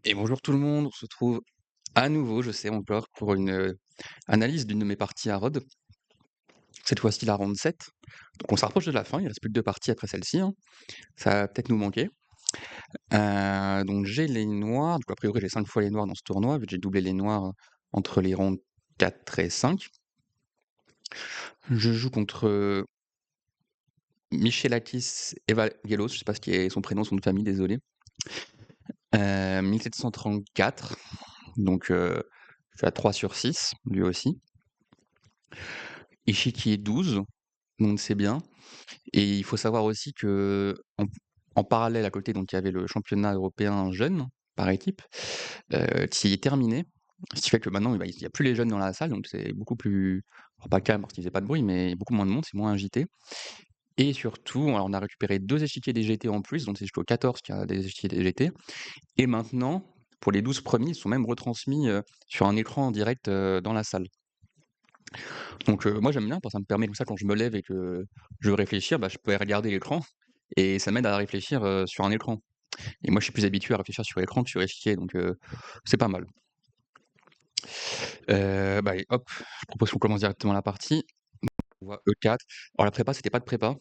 Et bonjour tout le monde, on se retrouve à nouveau, je sais encore, pour une analyse d'une de mes parties à Rhodes. Cette fois-ci la ronde 7. Donc on s'approche de la fin, il reste plus que 2 parties après celle-ci, hein. Ça va peut-être nous manquer. Donc j'ai les noirs, donc a priori j'ai 5 fois les noirs dans ce tournoi, vu que j'ai doublé les noirs entre les rondes 4 et 5. Je joue contre Michelakis Evangelos, je sais pas ce qui est son prénom, son nom de famille, désolé. 1734, donc je suis à 3/6, lui aussi. Ishiki est 12, donc c'est bien. Et il faut savoir aussi qu'en parallèle à côté, donc il y avait le championnat européen jeunes par équipe, qui est terminé. Ce qui fait que maintenant, bah, il y a plus les jeunes dans la salle, donc c'est beaucoup plus alors pas calme parce qu'ils faisaient pas de bruit, mais beaucoup moins de monde, c'est moins agité. Et surtout, alors on a récupéré 2 échiquiers DGT en plus, donc c'est jusqu'au 14 qu'il y a des échiquiers DGT. Et maintenant, pour les 12 premiers, ils sont même retransmis, sur un écran en direct, dans la salle. Donc moi j'aime bien parce que ça me permet comme ça quand je me lève et que je veux réfléchir, bah, je peux regarder l'écran et ça m'aide à réfléchir, sur un écran. Et moi je suis plus habitué à réfléchir sur écran que sur échiquier donc c'est pas mal. Bah, allez hop, je propose qu'on commence directement la partie. On voit E4. Alors la prépa, c'était pas de prépa.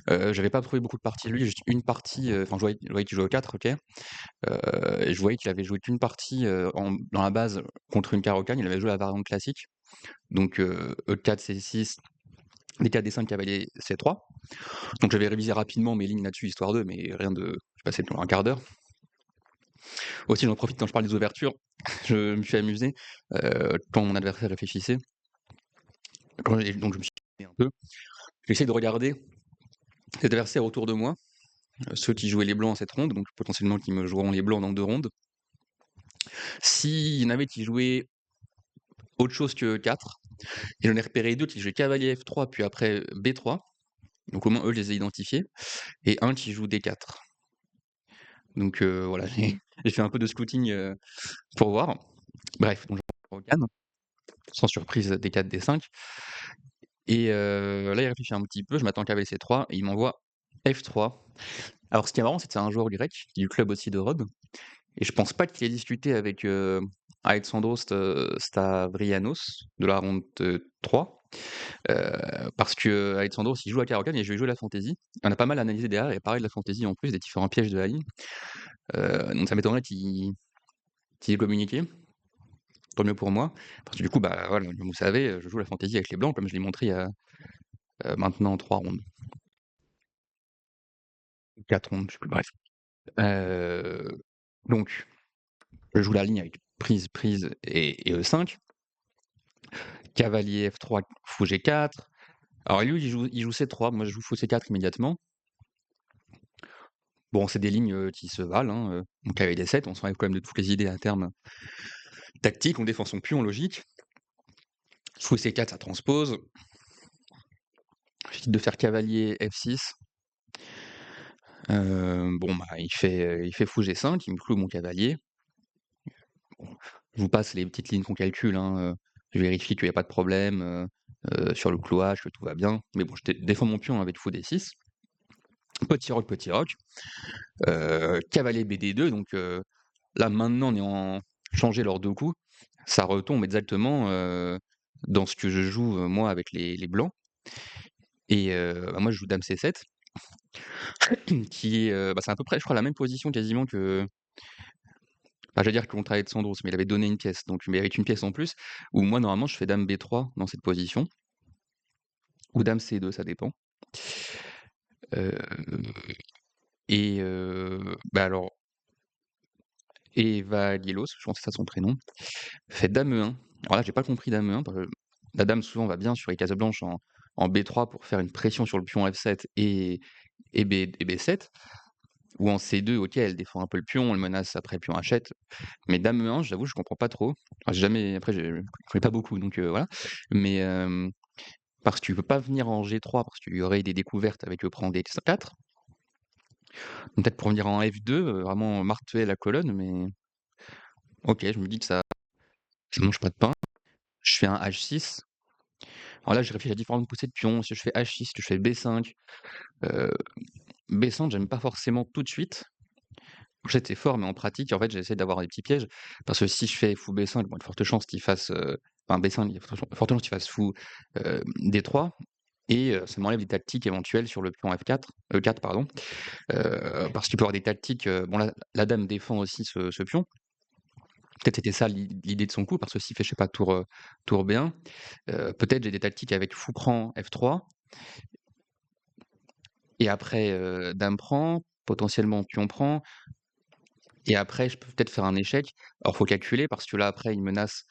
J'avais pas trouvé beaucoup de parties de lui, juste une partie, enfin je voyais qu'il jouait E4, OK. Et je voyais qu'il avait joué qu'une partie, dans la base contre une Caro-Kann, il avait joué la variante classique. Donc E4, C6, D4, D5, cavalier C3. Donc j'avais révisé rapidement mes lignes là-dessus, histoire d'eux, mais rien de j'ai passé un quart d'heure. Aussi, j'en profite quand je parle des ouvertures, je me suis amusé, quand mon adversaire réfléchissait, donc je me suis un peu, j'ai essayé de regarder les adversaires autour de moi, ceux qui jouaient les blancs en cette ronde, donc potentiellement qui me joueront les blancs dans 2 rondes. S'il y en avait qui jouaient autre chose que 4, et j'en ai repéré 2 qui jouaient cavalier F3 puis après B3, donc au moins eux je les ai identifiés, et un qui joue D4. Donc voilà, j'ai fait un peu de scouting, pour voir. Bref, donc je regarde, sans surprise D4, D5. Et là, il réfléchit un petit peu, je m'attends cavalier C3 et il m'envoie F3. Alors ce qui est marrant, c'est que c'est un joueur grec, qui est du club aussi de Rhodes, et je pense pas qu'il ait discuté avec, Alexandros Stavrianos de la ronde, 3, parce que Alexandros, il joue à Caro-Kann et je vais jouer la fantaisie. On a pas mal analysé derrière et pareil de la fantaisie en plus, des différents pièges de la ligne. Donc ça m'étonnerait qu'il ait communiqué. Tant mieux pour moi, parce que du coup, bah, voilà, comme vous savez, je joue la fantaisie avec les blancs comme je l'ai montré il y a, maintenant 3 rondes. 4 rondes, je sais plus, bref. Heu, donc je joue la ligne avec prise, prise et E5. Cavalier F3, fou G4. Alors lui, il joue C3, moi je joue fou C4 immédiatement. Bon, c'est des lignes, qui se valent, hein, donc cavalier D7, on s'enlève quand même de toutes les idées à terme tactiques, on défend son pion logique. Fou C4, ça transpose. J'évite de faire cavalier F6. Bon, bah, il fait fou G5, il me cloue mon cavalier. Bon, je vous passe les petites lignes qu'on calcule, hein, je vérifie qu'il y a pas de problème, sur le clouage, que tout va bien. Mais bon, je défends mon pion avec fou D6. Petit roc, cavalier BD2, donc là, maintenant, on est en changé leurs 2 coups. Ça retombe exactement, dans ce que je joue, moi, avec les blancs. Et bah, moi, je joue dame C7, qui est, bah, c'est à peu près, je crois, la même position quasiment que bah, j'allais dire contre Alexandros, mais il avait donné une pièce, donc mais avec une pièce en plus, où moi, normalement, je fais dame B3 dans cette position, ou dame C2, ça dépend. Heu et bah, alors Evangelos, je pense que c'est ça son prénom, fait dame E1. Alors là, j'ai pas compris dame E1 parce que la dame souvent va bien sur les cases blanches en B3 pour faire une pression sur le pion F7 et B7, ou en C2, OK, elle défend un peu le pion, elle menace après le pion H7, mais dame E1, j'avoue, je comprends pas trop. Enfin, j'ai jamais après je connais pas beaucoup donc voilà, mais parce que tu peux pas venir en G3 parce qu'il y aurait des découvertes avec le prend D4. Donc peut-être pour venir en F2, vraiment marteler la colonne, mais OK, je me dis que ça mange pas de pain. Je fais un H6. Alors là, je réfléchis à différentes poussées de pions. Si je fais H6, si je fais B5, heu, B5, j'aime pas forcément tout de suite. en fait, c'est fort, mais en pratique, en fait, j'essaie d'avoir des petits pièges parce que si je fais fou B5, bon, il y a de fortes chances qu'il fasse, enfin B5, il y a fortes chances qu'il fasse fou, D3 et ça m'enlève des tactiques éventuelles sur le pion F4, E4 pardon, parce qu'il peut y avoir des tactiques, bon là, la dame défend aussi ce pion. Peut-être c'était ça l'idée de son coup parce que s'il fait, je sais pas, tour B1, peut-être j'ai des tactiques avec fou prend F3 et après, dame prend, potentiellement pion prend et après je peux peut-être faire un échec. Alors faut calculer parce que là après il menace,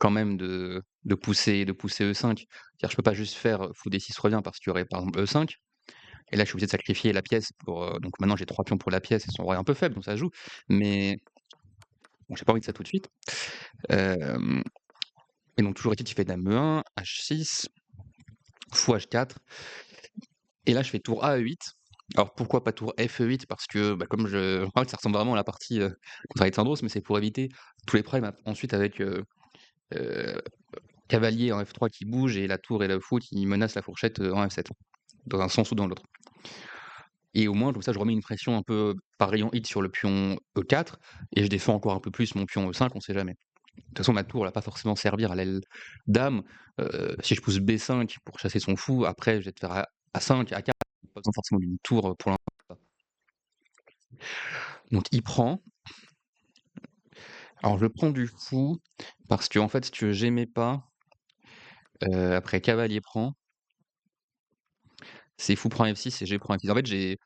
quand même de pousser E5. C'est-à-dire je peux pas juste faire, fou D6 revient parce qu'il y aurait par exemple E5 et là je suis obligé de sacrifier la pièce pour, donc maintenant j'ai 3 pions pour la pièce et son roi est un peu faible donc ça joue. Mais bon j'ai pas envie de ça tout de suite. Hem et donc toujours est-il qu'il fait dame E1, H6, fou H4 et là je fais tour A E8. Alors pourquoi pas tour FE8? Parce que, bah, comme en fait ça ressemble vraiment à la partie, contre Alexandros, mais c'est pour éviter tous les problèmes ensuite avec, heu, cavalier en F3 qui bouge et la tour et le fou qui menacent la fourchette, en F7, dans un sens ou dans l'autre. Et au moins comme ça je remets une pression un peu par rayon hit sur le pion E4 et je défends encore un peu plus mon pion E5, on sait jamais. De toute façon ma tour elle va pas forcément servir à l'aile dame, si je pousse B5 pour chasser son fou, après je vais te faire A5, A4, pas besoin forcément d'une tour, pour l'instant. Donc il prend. Alors je prends du fou parce qu'en fait si tu veux j'aimais pas, après cavalier prend, c'est fou prend F6 et G prend F6. En fait c'est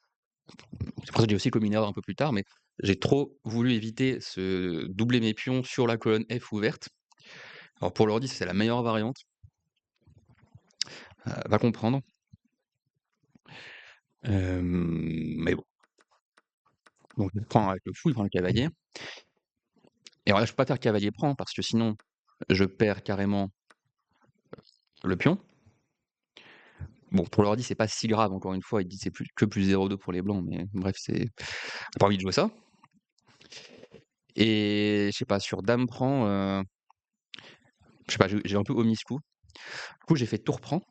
pour ça que j'ai aussi commis une erreur un peu plus tard, mais j'ai trop voulu éviter ce doubler mes pions sur la colonne F ouverte. Alors pour l'ordi, c'est la meilleure variante, va comprendre. Mais bon, donc je prends avec le fou, il prend le cavalier et alors là, je peux pas faire cavalier prend parce que sinon je perds carrément le pion. Bon, pour l'ordi, c'est pas si grave, encore une fois, il dit c'est plus que plus 0,2 pour les blancs, mais bref, j'ai pas envie de jouer ça et je sais pas, sur dame prend, je sais pas, j'ai un peu omis ce coup. Du coup, j'ai fait tour prend.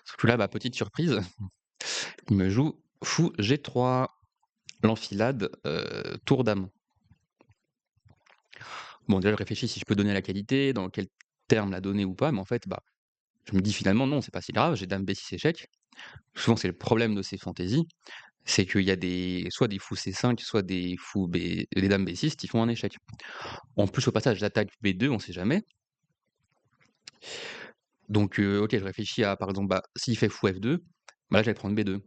Sauf que là, bah, petite surprise, il me joue fou G3, l'enfilade, tour dame. Bon, déjà, je réfléchis si je peux donner la qualité, dans quel terme la donner ou pas, mais en fait, bah, je me dis finalement non, c'est pas si grave, j'ai dame B6 échec. Souvent, c'est le problème de ces fantaisies, c'est qu'il y a soit des fous C5, soit des dames B6 qui font un échec. En plus, au passage, j'attaque B2, on sait jamais. Donc, OK, je réfléchis à, par exemple, bah, s'il fait fou F2, bah, là, je vais prendre B2.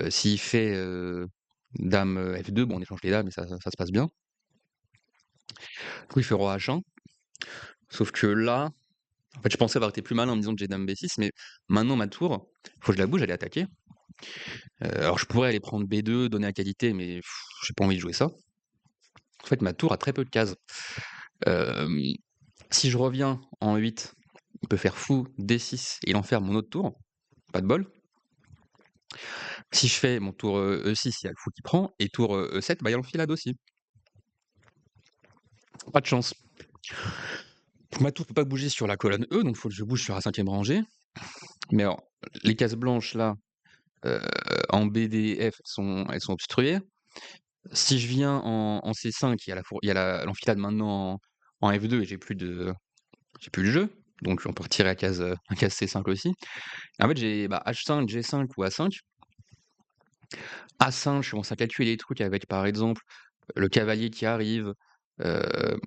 S'il fait, dame, F2, bon, on échange les dames et ça se passe bien. Du coup, il fait roi H1, sauf que là, en fait, je pensais avoir été plus malin en me disant que j'ai dame B6, mais maintenant ma tour, faut que je la bouge, elle est attaquée. Alors je pourrais aller prendre B2, donner la qualité, mais j'ai pas envie de jouer ça. En fait, ma tour a très peu de cases. Hem, Si je reviens en 8, il peut faire fou D6 et il enferme mon autre tour, pas de bol. Si je fais mon tour, E6, il y a le fou qui prend et tour, E7, bah, il y a l'enfilade aussi. Pas de chance. Ma tour peut pas bouger sur la colonne E, donc faut que je bouge sur la 5e rangée. Mais alors, les cases blanches là, heu, en B, D, F, elles sont obstruées. Si je viens en C5, il y a l'enfilade maintenant en F2 et j'ai plus le jeu, donc on peut retirer la case C5 aussi. Et en fait, j'ai, bah, H5, G5 ou A5. A5, je commence à calculer les trucs avec, par exemple, le cavalier qui arrive, heu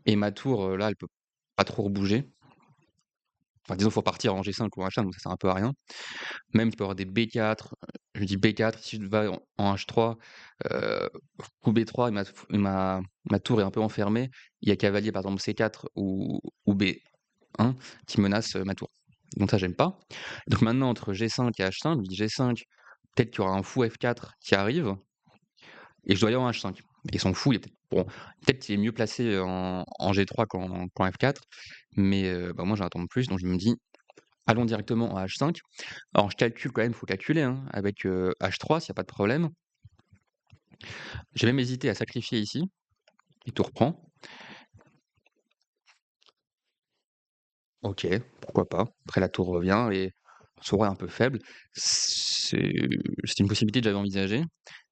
et ma tour, là, elle peut pas trop rebouger. Enfin, disons, faut partir en G5 ou en H5, donc ça sert un peu à rien. Même, tu peux avoir des B4, je dis B4, si je vais en H3, heu, coup B3 et ma tour est un peu enfermée. Il y a cavalier, par exemple, C4 ou B1 qui menace, ma tour. Donc ça, j'aime pas. Donc maintenant, entre G5 et H5, je dis G5, peut-être qu'il y aura un fou F4 qui arrive et je dois aller en H5 et son fou, il est peut-être qu'il est mieux placé en G3 qu'en F4, mais bah, moi, j'en attends plus, donc je me dis: «Allons directement en H5». Alors je calcule quand même, faut calculer, hein, avec, H3 s'il y a pas de problème. J'ai même hésité à sacrifier ici, et tout reprend. OK, pourquoi pas. Après la tour revient et son roi est un peu faible. C'est c'est une possibilité que j'avais envisagée,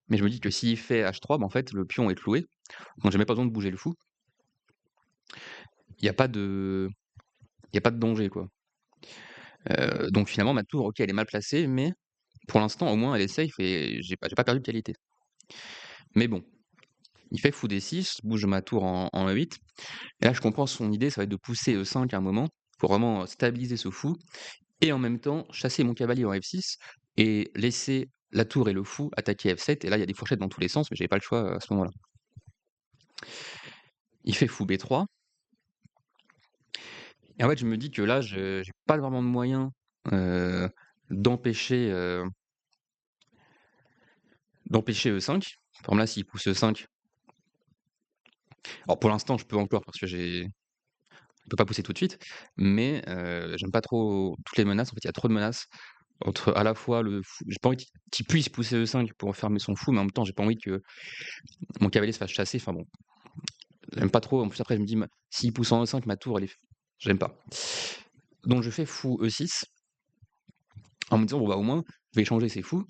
mais je me dis que s'il fait H3, bah, en fait, le pion est cloué, donc j'ai même pas besoin de bouger le fou. Il y a pas de il y a pas de danger, quoi. Donc finalement, ma tour, OK, elle est mal placée, mais pour l'instant, au moins, elle est safe et j'ai pas perdu de qualité. Mais bon, il fait fou D6, bouge ma tour en E8 et là, je comprends son idée, ça va être de pousser E5 à un moment pour vraiment, stabiliser ce fou et en même temps chasser mon cavalier en F6 et laisser la tour et le fou attaquer F7 et là, il y a des fourchettes dans tous les sens, mais j'avais pas le choix, à ce moment-là. Il fait fou B3 et en fait, je me dis que là, je j'ai pas vraiment de moyens, heu, d'empêcher, d'empêcher E5. Par exemple, là, s'il pousse E5, alors pour l'instant, je peux encore parce que je peux pas pousser tout de suite, mais j'aime pas trop toutes les menaces. En fait, il y a trop de menaces entre à la fois le fou j'ai pas envie qu'il puisse pousser E5 pour fermer son fou, mais en même temps, j'ai pas envie que mon cavalier se fasse chasser. Enfin bon, j'aime pas trop. En plus, après, je me dis: «S'il pousse en E5, ma tour, elle est» j'aime pas. Donc je fais fou E6 en me disant: «Bon, bah, au moins, je vais échanger ces fous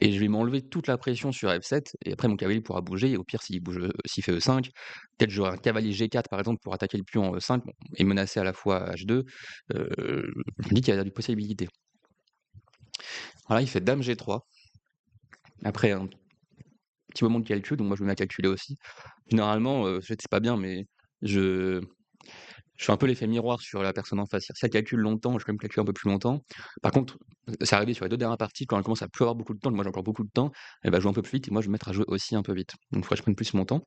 et je vais m'enlever toute la pression sur F7 et après mon cavalier pourra bouger et au pire s'il bouge, s'il fait E5, peut-être j'aurai un cavalier G4 par exemple pour attaquer le pion en E5, bon et menacer à la fois H2, je me dis qu'il y a des possibilités. Alors là, il fait dame G3, après un petit moment de calcul, donc moi je me mets à calculer aussi. Généralement, je sais que c'est pas bien, mais je je fais un peu l'effet miroir sur la personne en face. Si elle calcule longtemps, je vais quand même calculer un peu plus longtemps. Par contre, c'est arrivé sur les 2 dernières parties, quand elle commence à plus avoir beaucoup de temps, que moi j'ai encore beaucoup de temps, elle va jouer un peu plus vite et moi je vais me mettre à jouer aussi un peu vite. Donc il faudrait que je prenne plus mon temps.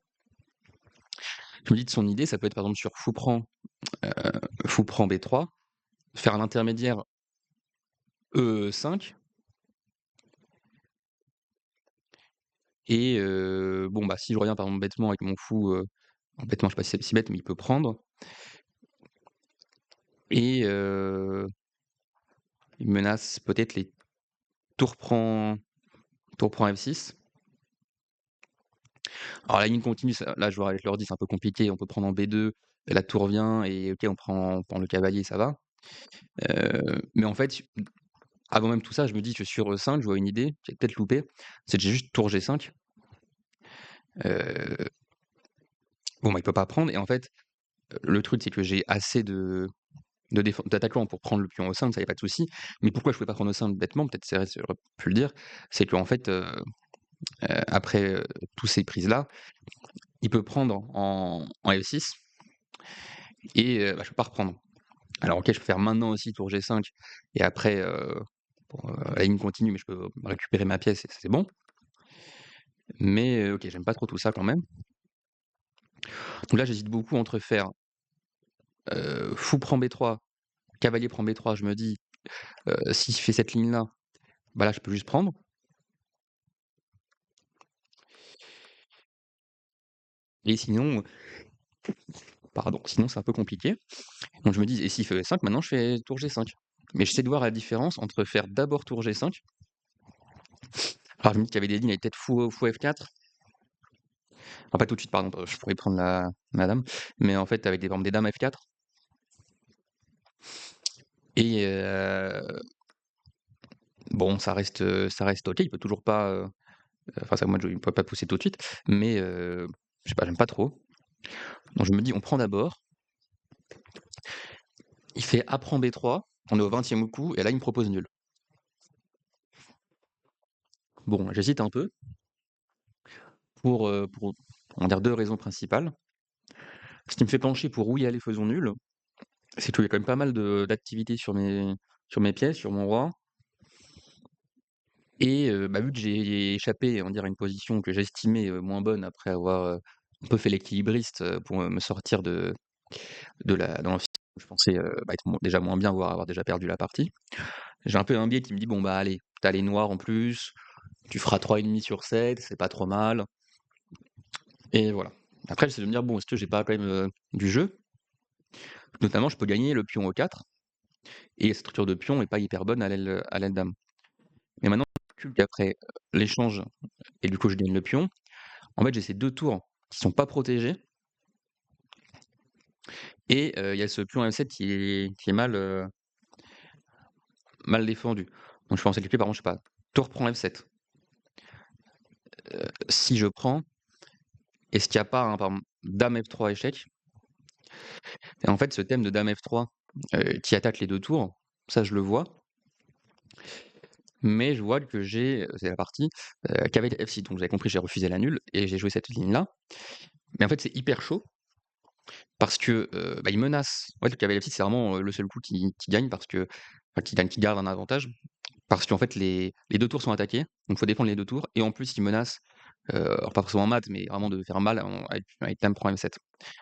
Je me dis de son idée, ça peut être par exemple sur heu, fou prend B3, faire un intermédiaire E5 et bon, bah, si je reviens par exemple bêtement avec mon fou, bêtement, je sais pas si c'est si bête, mais il peut prendre et il menace peut-être les tour prend F6. Alors la ligne continue, ça là je vois avec l'ordi, c'est un peu compliqué, on peut prendre en B2, la tour vient et OK, on prend le cavalier, ça va. Mais en fait, avant même tout ça, je me dis que sur E5, je vois une idée, j'ai peut-être loupé, c'est que j'ai juste tour G5. Heu, bon, bah, il peut pas prendre et en fait, le truc, c'est que j'ai assez d'attaquants pour prendre le pion E5, ça y a pas de souci. Mais pourquoi je pouvais pas prendre E5 bêtement, peut-être c'est j'aurais pu le dire, c'est qu'en fait, après, tous ces prises-là, il peut prendre en F6 et bah, je peux pas reprendre. Alors OK, je peux faire maintenant aussi tour G5 et après, bon, la ligne continue, mais je peux récupérer ma pièce et c'est bon. Mais OK, j'aime pas trop tout ça quand même. Donc là, j'hésite beaucoup entre faire, fou prend B3, cavalier prend B3, je me dis, s'il fait cette ligne-là, bah, là, je peux juste prendre et sinon, pardon, sinon c'est un peu compliqué. Donc je me dis: «Et s'il fait E5, maintenant je fais tour G5». Mais j'essaie de voir la différence entre faire d'abord tour G5, alors je me dis qu'il y avait des lignes avec peut-être fou F4, enfin pas tout de suite pardon, je pourrais prendre la dame, mais en fait avec des par exemple des dames F4 et bon ça reste OK, il peut toujours pas, enfin c'est à moi de jouer, il peut pas pousser tout de suite, mais je sais pas, j'aime pas trop. Donc je me dis: «On prend d'abord», il fait A prend B3, on est au 20e coup et là il me propose nul. Bon, j'hésite un peu pour on va dire 2 raisons principales. Ce qui me fait pencher pour oui, allez, faisons nul, c'est qu'il y a quand même pas mal d'activités sur mes pièces, sur mon roi et bah, vu que j'ai échappé, on va dire, à une position que j'estimais, moins bonne après avoir, un peu fait l'équilibriste, pour, me sortir de la dans l'amphi où je pensais, bah, être déjà moins bien, voire avoir déjà perdu la partie. J'ai un peu un biais qui me dit: «Bon, bah, allez, tu as les noirs en plus, tu feras 3,5 sur 7, c'est pas trop mal» et voilà. Après, j'essaie de me dire: «Bon, est-ce que j'ai pas quand même, du jeu?» Notamment, je peux gagner le pion E4 et la structure de pion est pas hyper bonne à l'aile dame. Mais maintenant, qu'après l'échange et du coup je gagne le pion, en fait j'ai ces 2 tours qui sont pas protégés et il y a ce pion M7 qui est mal, mal défendu. Donc je peux encercler par exemple, je sais pas, tour prend F7. Si je prends, est-ce qu'il y a pas un par exemple dame F3 échec? Et en fait, ce thème de dame F3, qui attaque les 2 tours, ça je le vois, mais je vois que j'ai, c'est la partie, cavalier F6. Donc j'avais compris, j'ai refusé la nulle et j'ai joué cette ligne-là. Mais en fait, c'est hyper chaud parce que, bah, il menace. En fait, le cavalier F6, c'est vraiment, le seul coup qui gagne parce que enfin qui gagne, qui garde un avantage. Parce qu'en fait, les 2 tours sont attaqués, donc faut défendre les 2 tours et en plus, il menace, alors pas forcément en maths, mais vraiment de faire mal avec dame prend M7,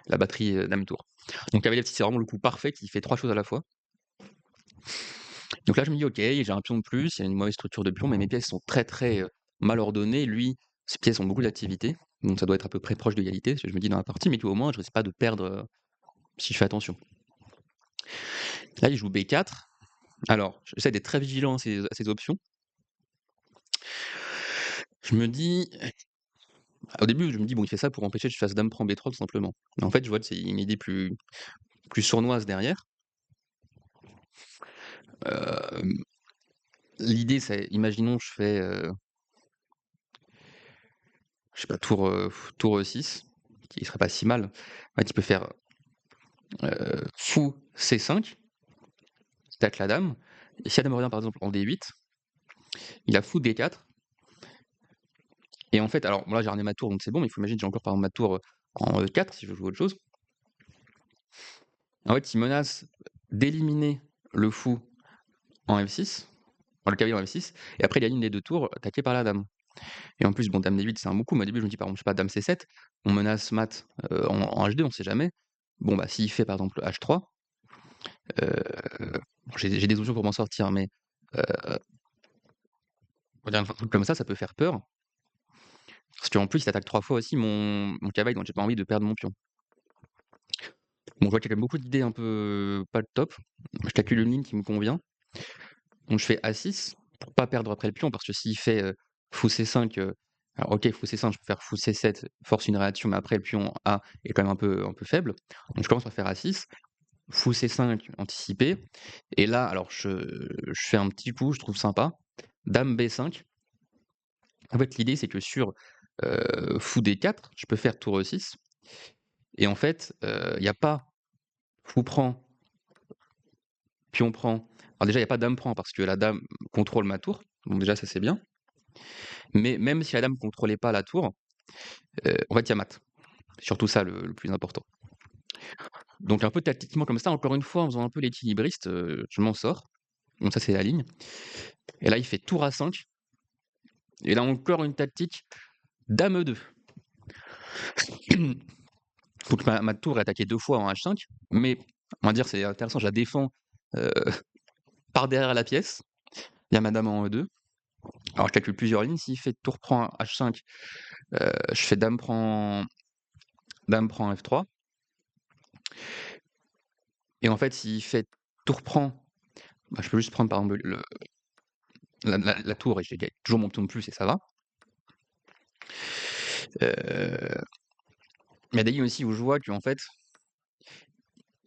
la batterie, dame tour. Donc cavalier F6, c'est vraiment le coup parfait qui fait 3 choses à la fois. Donc là, je me dis: «OK, j'ai un pion de plus, il y a une mauvaise structure de pion, mais mes pièces sont très, très, mal ordonnées. Lui, ses pièces ont beaucoup d'activité, donc ça doit être à peu près proche d'égalité», je me dis dans la partie, mais tout au moins je risque pas de perdre, si je fais attention. Là, il joue B4. Alors, j'essaie d'être très vigilant à ces options. Je me dis Au début, je me dis: «Bon, il fait ça pour empêcher que je fasse dame prend B3 tout simplement». Mais en fait, je vois que c'est une idée plus sournoise derrière. Hem, L'idée, c'est imaginons je fais, je sais pas, tour E6, qui serait pas si mal. En fait, il peut faire, fou C5, qui tacle la dame. Et si la dame revient par exemple en D8, il a fou D4. Et en fait, alors bon là, j'ai ramené ma tour, donc c'est bon, mais il faut imaginer que j'ai encore par exemple ma tour, en E4 si je veux jouer autre chose. En fait, il menace d'éliminer le fou en F6, enfin le cavalier en F6, et après il aligne les 2 tours attaqués par la dame. Et en plus, bon, dame D8, c'est un bon coup, mais au début, je me dis, par exemple, je sais pas, dame C7, on menace mat, en H2, on sait jamais. Bon, bah, s'il fait, par exemple, H3, bon, j'ai des options pour m'en sortir, mais on va dire un truc comme ça peut faire peur. Parce qu'en plus, il attaque 3 fois aussi mon cavalier, donc j'ai pas envie de perdre mon pion. Bon, je vois qu'il y a quand même beaucoup d'idées un peu pas le top. Je calcule une ligne qui me convient. Donc je fais A6 pour pas perdre après le pion, parce que s'il fait, fou C5, alors OK, fou C5, je peux faire fou C7, force une réaction, mais après le pion A est quand même un peu faible. Donc je commence par faire A6, fou C5 anticipé, et là, alors je fais un petit coup, je trouve sympa, dame B5. En fait, l'idée, c'est que sur, fou D4, je peux faire tour E6, et en fait, il y a pas fou prend, pion prend. Alors déjà, il y a pas dame prend parce que la dame contrôle ma tour, donc déjà ça c'est bien. Mais même si la dame contrôlait pas la tour, en fait, il y a mat. C'est surtout ça le plus important. Donc un peu tactiquement comme ça, encore une fois, en faisant un peu l'équilibriste, je m'en sors. Donc ça, c'est la ligne. Et là, il fait tour A5. Et là, encore une tactique, dame E2. Donc ma tour est attaquée 2 fois en H5, mais on va dire, c'est intéressant, je la défends, heu, par derrière la pièce. Il y a ma dame en E2. Alors je calcule plusieurs lignes. S'il fait tour prend H5, je fais dame prend F3. Et en fait, s'il fait tour prend, bah, je peux juste prendre par exemple la tour et j'ai toujours mon pion de plus et ça va. Heu, il y a des lignes aussi où je vois qu'en fait,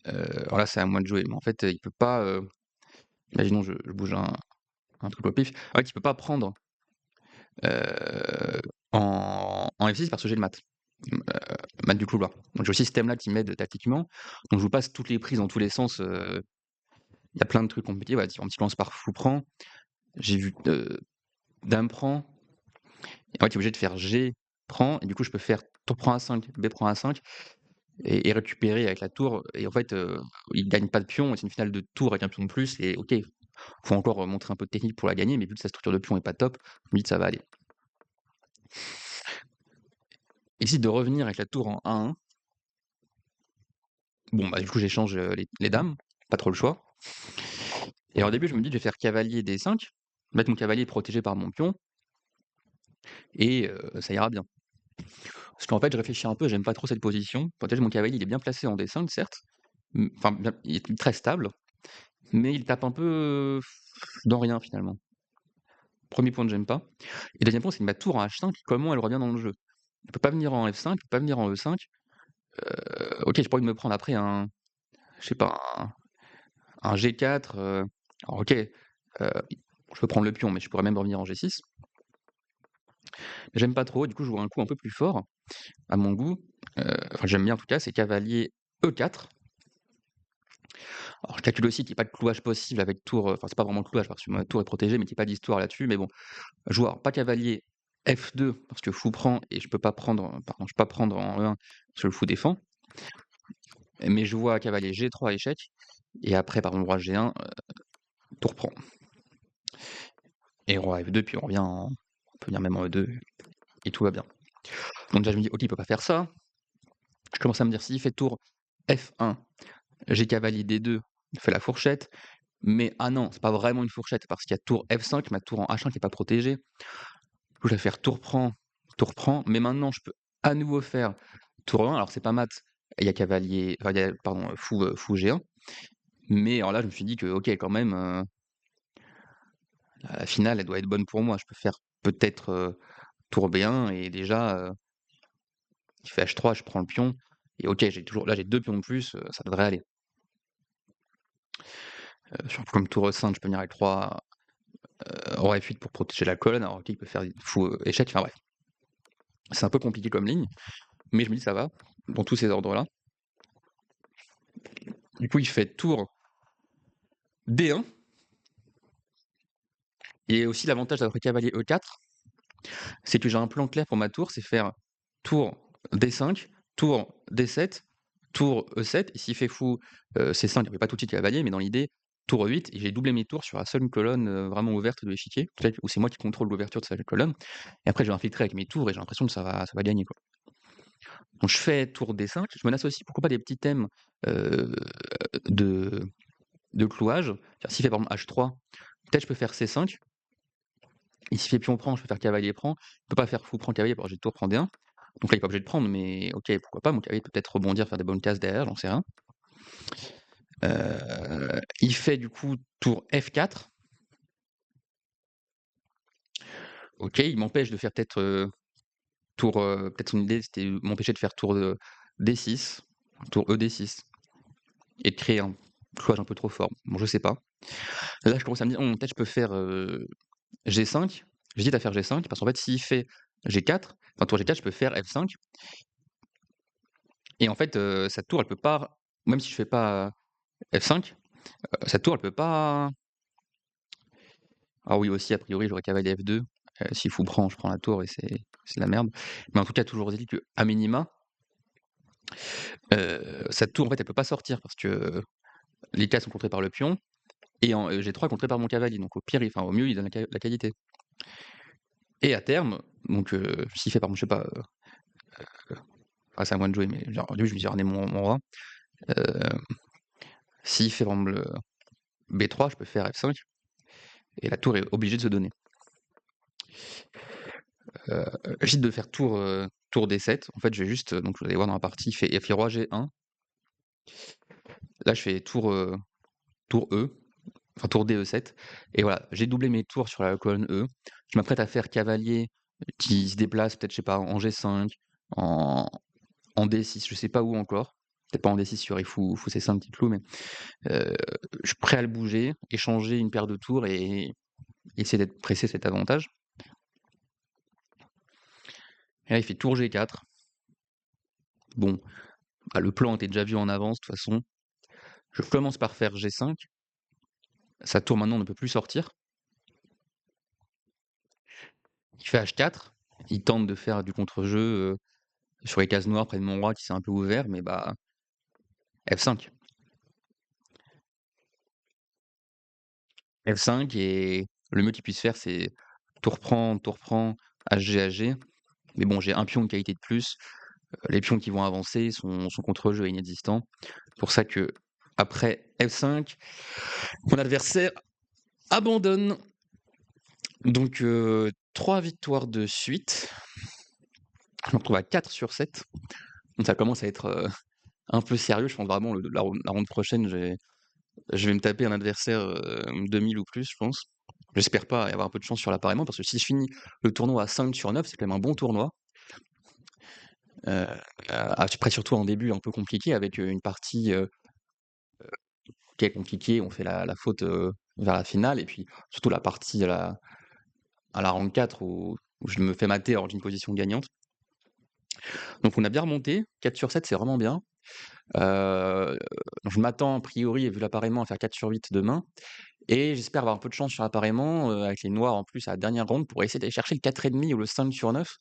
alors là, c'est à moi de jouer, mais en fait, il peut pas, imaginons je bouge un truc au pif. En fait, il peut pas prendre, heu, en F6 parce que j'ai le mat. Mat du couloir. Donc j'ai aussi ce thème-là qui m'aide tactiquement. Donc je vous passe toutes les prises dans tous les sens, il y a plein de trucs compliqués. Voilà, un petit commence par fou prend. J'ai vu, dame prend. Et en fait, tu es obligé de faire G prend et du coup, je peux faire tour prend A5, B prend A5 et récupérer avec la tour. Et en fait, il gagne pas de pion et c'est une finale de tour avec un pion de plus. Et OK, faut encore, montrer un peu de technique pour la gagner, mais vu que sa structure de pion est pas top, je me dis que ça va aller. Il décide de revenir avec la tour en 1-1. Bon, bah, du coup, j'échange, les dames, pas trop le choix. Et alors au début, je me dis: «Je vais faire cavalier D5, mettre mon cavalier protégé par mon pion et ça ira bien». Parce qu'en fait, je réfléchis un peu, j'aime pas trop cette position. Protéger mon cavalier, il est bien placé en D5 certes, enfin bien, il est très stable, mais il tape un peu, dans rien finalement. Premier point que j'aime pas. Et deuxième point, c'est que ma tour en H5, comment elle revient dans le jeu? Elle peut pas venir en F5, elle peut pas venir en E5. OK, j'ai pas envie de me prendre après je sais pas, un G4, alors OK, Heu, je peux prendre le pion, mais je pourrais même revenir en G6. J'aime pas trop, du coup, je joue un coup un peu plus fort, à mon goût, enfin j'aime bien en tout cas, c'est cavalier E4. Alors je calcule aussi qu'il y ait pas de clouage possible avec tour, enfin c'est pas vraiment clouage parce que ma tour est protégée, mais qu'il y ait pas d'histoire là-dessus, mais bon. Je vois pas cavalier F2 parce que fou prend et je peux pas prendre, pardon, je peux pas prendre en E1 parce que le fou défend. Mais je vois cavalier G3 échec et après par exemple roi G1, tour prend. Et roi F2 puis on peut venir même en E2 et tout va bien. Donc déjà je me dis: «OK, il peut pas faire ça». Je commence à me dire s'il fait tour F1, j'ai cavalier D2, il fait la fourchette, mais ah non, c'est pas vraiment une fourchette parce qu'il y a tour F5, ma tour en H1 qui est pas protégée. Du coup, je vais faire tour prend, mais maintenant je peux à nouveau faire tour 1. Alors c'est pas mat, il y a cavalier, enfin il y a pardon, fou G1, mais alors là je me suis dit que OK quand même, la finale elle doit être bonne pour moi. Je peux faire peut-être, tour B1 et déjà, il fait H3, je prends le pion et OK, j'ai 2 pions de plus, ça devrait aller. Sur comme tour E5, je peux venir avec roi F8 pour protéger la colonne. Alors OK, il peut faire fou, échec, enfin bref. C'est un peu compliqué comme ligne, mais je me dis: «Ça va», dans tous ces ordres-là. Du coup, il fait tour D1 et aussi l'avantage d'avoir cavalier E4, c'est que j'ai un plan clair pour ma tour, c'est faire tour D5, tour D7, tour E7 et s'il fait fou, C5, il fait pas tout de suite cavalier, mais dans l'idée, tour E8 et j'ai doublé mes tours sur la seule colonne, vraiment ouverte de l'échiquier, peut-être où c'est moi qui contrôle l'ouverture de cette colonne et après je vais infiltrer avec mes tours et j'ai l'impression que ça va gagner, quoi. Donc je fais tour D5, je menace aussi pourquoi pas des petits thèmes, heu, de de clouage. C'est-à-dire s'il fait par exemple H3, peut-être je peux faire C5 et s'il fait pion prend, je peux faire cavalier prend. Je peux pas faire fou prend cavalier, alors j'ai tour prend D1. Donc là, il est pas obligé de prendre, mais OK, pourquoi pas, mon cavalier peut peut-être rebondir, faire des bonnes cases derrière, j'en sais rien. Il fait du coup tour F4. OK, il m'empêche de faire peut-être, tour, peut-être son idée c'était m'empêcher de faire tour, D6, tour ED6 et de créer un clouage un peu trop fort. Bon, je sais pas. Là, je commence à me dire: peut-être je peux faire, G5». J'hésite à faire G5 parce qu'en fait, s'il fait G4, enfin tour G4, je peux faire F5 et en fait, sa tour, elle peut pas, même si je fais pas F5, sa tour, elle peut pas, ah oui, aussi, a priori, j'aurais cavalier F2, si fou prend, je prends la tour et c'est la merde. Mais en tout cas, toujours est-il qu'à minima, sa tour, en fait, elle peut pas sortir parce que les cases sont contrées par le pion et en G3 contré par mon cavalier. Donc au pire, enfin au mieux, il donne la qualité. Et à terme, donc s'il fait par exemple, je sais pas, c'est à moi de jouer, mais genre au début, je me dis: «Ramener mon roi». Heu, s'il fait par exemple, B3, je peux faire F5 et la tour est obligée de se donner. Heu, j'évite de faire tour D7. En fait, je vais juste, donc vous allez voir dans la partie, il fait roi G1. Là, je fais tour E, enfin tour DE7 et voilà, j'ai doublé mes tours sur la colonne E. Je m'apprête à faire cavalier qui se déplace peut-être, je sais pas, en G5, en D6, je sais pas où encore. Peut-être pas en D6, il y aurait fou C5 petit clou, mais heu, je suis prêt à le bouger, échanger une paire de tours et essayer d'être pressé cet avantage. Et là, il fait tour G4. Bon, bah, le plan était déjà vu en avance de toute façon. Je commence par faire G5. Sa tour maintenant ne peut plus sortir. Il fait H4. Il tente de faire du contre-jeu, sur les cases noires près de mon roi qui s'est un peu ouvert, mais bah, F5. F5 et le mieux qu'il puisse faire, c'est tour prend, HG. Mais bon, j'ai un pion de qualité de plus. Les pions qui vont avancer, son contre-jeu est inexistant. Pour ça que après F5, mon adversaire abandonne. Donc 3 victoires de suite. Je me retrouve à 4 sur 7. Donc ça commence à être, un peu sérieux. Je pense vraiment la ronde prochaine, je vais me taper un adversaire, 2000 ou plus, je pense. J'espère pas et avoir un peu de chance sur l'appareillement parce que si je finis le tournoi à 5 sur 9, c'est quand même un bon tournoi. Heu, après surtout en début un peu compliqué avec, une partie, qui est compliquée. On fait la faute, vers la finale et puis surtout la partie à la ronde 4 où je me fais mater alors que j'ai une position gagnante. Donc on a bien remonté, 4 sur 7 c'est vraiment bien. Heu, je m'attends a priori, vu l'appareillement, à faire 4 sur 8 demain et j'espère avoir un peu de chance sur l'appareillement, avec les noirs en plus à la dernière ronde pour essayer d'aller chercher le 4,5 ou le 5 sur 9.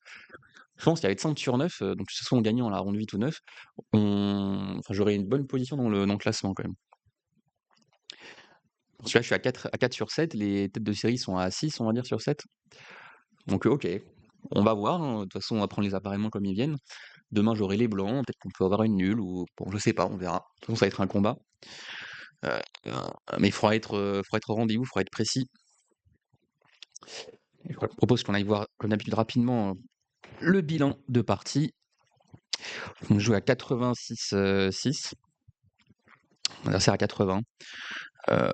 Je pense qu'avec 5 sur 9, donc que ce soit en gagnant la ronde 8 ou 9, j'aurai une bonne position dans le classement quand même. Parce que là je suis à 4 sur 7, les têtes de série sont à 6 on va dire sur 7. Donc OK, on va voir, hein, de toute façon on va prendre les appareillements comme ils viennent. Demain j'aurai les blancs, peut-être qu'on peut avoir une nulle ou bon je sais pas, on verra. De toute façon ça va être un combat. Heu, mais il faudra être au rendez-vous, il faudra être précis. Je propose qu'on aille voir comme d'habitude rapidement, le bilan de partie. On joue à 86, 6. Mon adversaire à 80. Heu,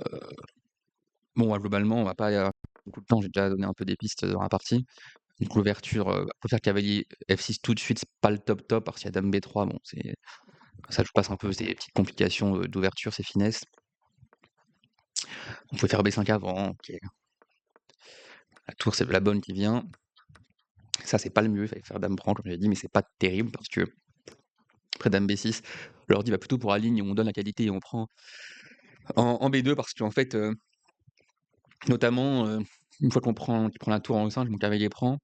bon, ouais, globalement, on va pas y avoir beaucoup de temps, j'ai déjà donné un peu des pistes dans la partie. Donc l'ouverture, on peut faire cavalier F6 tout de suite, c'est pas le top top, parce qu'il y a dame B3, bon, ça je passe un peu, c'est des petites complications, d'ouverture, c'est finesse. On peut faire B5 avant, OK. La tour, c'est la bonne qui vient. Ça, c'est pas le mieux, il fallait faire dame prend, comme j'avais dit, mais c'est pas terrible parce que après dame B6, l'ordi va plutôt pour la ligne où on donne la qualité et on prend en B2 parce qu'en fait, notamment, une fois qu'il prend la tour en E5, mon cavalier prend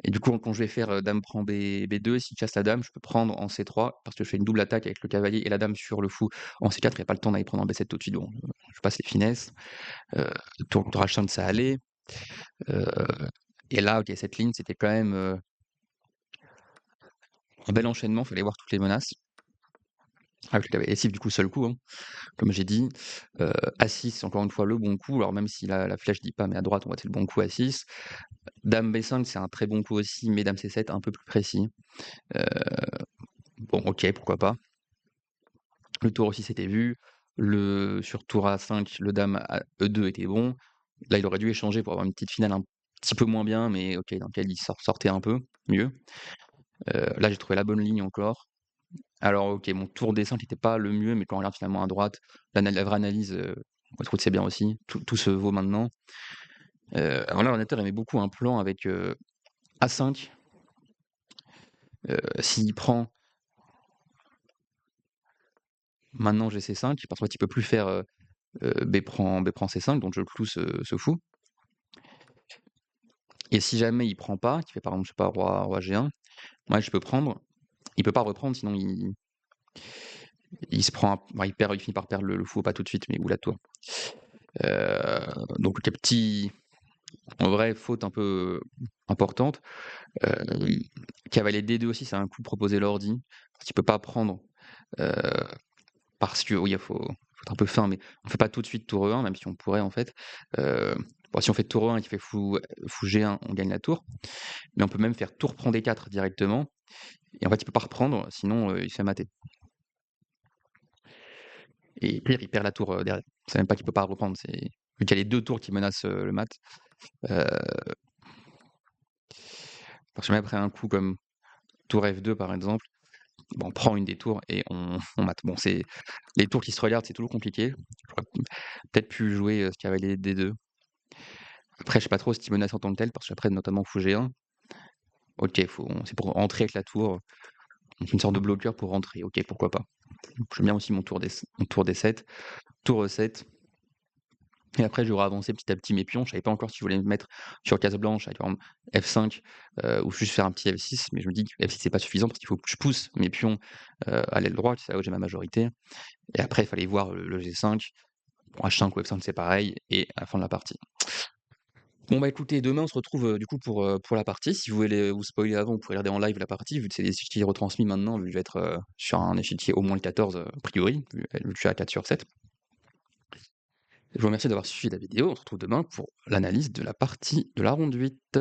et du coup, quand je vais faire, dame prend B2, s'il casse la dame, je peux prendre en C3 parce que je fais une double attaque avec le cavalier et la dame sur le fou en C4, il y a pas le temps d'aller prendre en B7 tout de suite, donc je passe les finesses. Tour H5, ça allait, heu et là, OK, cette ligne, c'était quand même, un bel enchaînement, fallait voir toutes les menaces. Avec le cavalier S6, du coup, seul coup, hein, comme j'ai dit. A6, encore une fois, le bon coup, alors même si la flèche dit pas, mais à droite, on voit que c'est le bon coup A6. Dame B5, c'est un très bon coup aussi, mais dame C7, un peu plus précis. Heu, bon, OK, pourquoi pas. Le tour aussi c'était vu. Sur tour A5, le dame à E2 était bon. Là, il aurait dû échanger pour avoir une petite finale un petit peu moins bien, mais OK, dans lequel il sortait un peu mieux. Là, j'ai trouvé la bonne ligne encore. Alors OK, mon tour D5 était pas le mieux, mais quand on regarde finalement à droite, la vraie analyse, moi je trouve que c'est bien aussi. Tout se vaut maintenant. Alors là, l'ordinateur aimait beaucoup un plan avec, A5. S'il prend, maintenant j'ai C5, parce qu'en fait il peut plus faire, B prend C5, donc je le cloue ce fou. Et si jamais il prend pas, qu'il fait par exemple, je sais pas, roi G1, moi je peux prendre. Il peut pas reprendre, sinon il se prend il finit par perdre le fou, pas tout de suite, mais ou la tour. Donc OK, en vrai, faute un peu importante. Heu, cavalier D2 aussi, c'est un coup proposé l'ordi, parce qu'il peut pas prendre, heu, parce que oui, faut être un peu fin, mais on fait pas tout de suite tour E1, même si on pourrait en fait. Heu, bon, si on fait tour E1 et qu'il fait fou G1, on gagne la tour, mais on peut même faire tour prend D4 directement et en fait, il peut pas reprendre, sinon, il se fait mater et pire, il perd la tour, derrière. C'est même pas qu'il peut pas reprendre, c'est vu qu'il y a les 2 tours qui menacent, le mat. Heu, parce que même après un coup comme tour F2 par exemple, bon, on prend une des tours et on mate. Bon, c'est les tours qui se regardent, c'est toujours compliqué. J'aurais peut-être pu jouer, cavalier D2. Après, je sais pas trop si menace en tant que tel, parce qu'après, notamment fou G1. OK, c'est pour entrer avec la tour, donc une sorte de bloqueur pour rentrer. OK, pourquoi pas. Donc j'aime bien aussi mon tour D7, tour E7 et après j'aurais avancé petit à petit mes pions. Je savais pas encore si je voulais me mettre sur case blanche avec par exemple F5, ou juste faire un petit F6, mais je me dis que F6 c'est pas suffisant parce qu'il faut que je pousse mes pions, à l'aile droite, c'est là où j'ai ma majorité et après il fallait voir le G5. Bon, H5 ou F5 c'est pareil et à la fin de la partie. Bon bah écoutez, demain on se retrouve, du coup pour la partie. Si vous voulez vous spoiler avant, vous pouvez regarder en live la partie, vu que c'est des échiquiers retransmis maintenant, vu que je vais être, sur un échiquier au moins le 14, a priori, vu que je suis à 4 sur 7. Je vous remercie d'avoir suivi la vidéo, on se retrouve demain pour l'analyse de la partie de la ronde 8.